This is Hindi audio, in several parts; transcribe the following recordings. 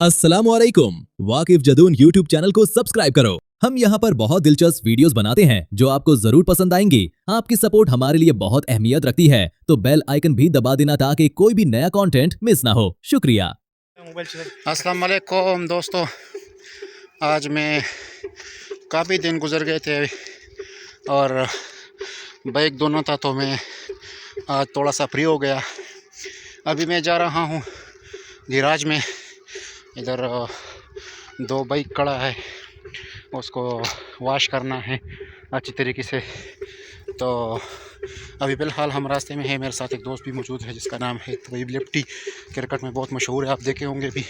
अस्सलामुअलैकुम। वाकिफ जदून यूट्यूब चैनल को सब्सक्राइब करो। हम यहाँ पर बहुत दिलचस्प वीडियोस बनाते हैं जो आपको जरूर पसंद आएंगी। आपकी सपोर्ट हमारे लिए बहुत अहमियत रखती है, तो बेल आइकन भी दबा देना ताकि कोई भी नया कंटेंट मिस ना हो। शुक्रिया। अस्सलाम वालेकुम दोस्तों, आज मैं काफ़ी दिन गुजर गए थे और बाइक दोनों था, तो मैं आज थोड़ा सा फ्री हो गया। अभी मैं जा रहा हूँ गैराज में। इधर दो बाइक खड़ा है, उसको वॉश करना है अच्छी तरीके से। तो अभी फ़िलहाल हम रास्ते में हैं। मेरे साथ एक दोस्त भी मौजूद है जिसका नाम है तवीब लिप्टी, क्रिकेट में बहुत मशहूर है, आप देखे होंगे भी।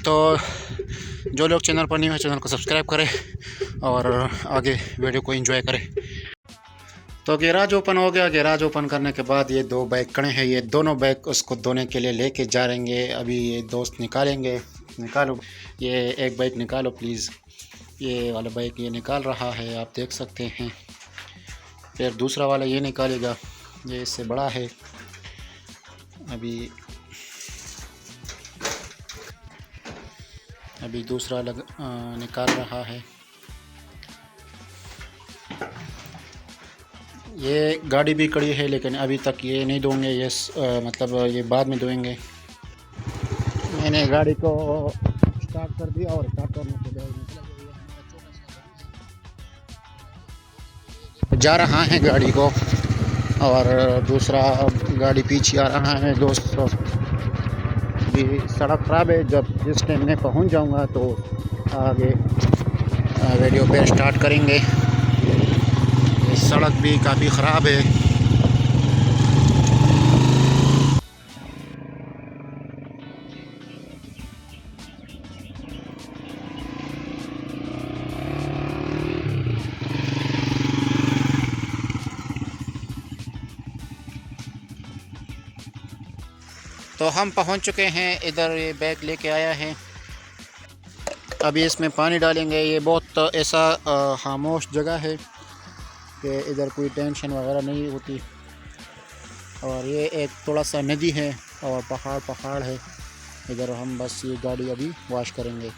तो जो लोग चैनल पर नहीं है, चैनल को सब्सक्राइब करें और आगे वीडियो को एंजॉय करें। तो गैराज ओपन हो गया। गैराज ओपन करने के बाद ये दो बाइक खड़े हैं, ये दोनों बाइक उसको धोने के लिए लेके जा रहेंगे। अभी ये दोस्त निकालेंगे। निकालो, ये एक बाइक निकालो प्लीज़। ये वाला बाइक ये निकाल रहा है, आप देख सकते हैं। फिर दूसरा वाला ये निकालेगा, ये इससे बड़ा है। अभी दूसरा निकाल रहा है। ये गाड़ी भी खड़ी है लेकिन अभी तक ये नहीं धोएंगे, ये मतलब ये बाद में धोएंगे। मैंने गाड़ी को स्टार्ट कर दिया और स्टार्ट करने के बाद जा रहा है गाड़ी को, और दूसरा गाड़ी पीछे आ रहा है। दोस्तों भी सड़क ख़राब है, जब जिस टाइम मैं पहुंच जाऊंगा तो आगे वीडियो पे स्टार्ट करेंगे। सड़क भी काफ़ी ख़राब है। तो हम पहुंच चुके हैं इधर। ये बैग लेके आया है, अभी इसमें पानी डालेंगे। ये बहुत ऐसा खामोश जगह है कि इधर कोई टेंशन वगैरह नहीं होती। और ये एक थोड़ा सा नदी है और पहाड़ है इधर। हम बस ये गाड़ी अभी वॉश करेंगे।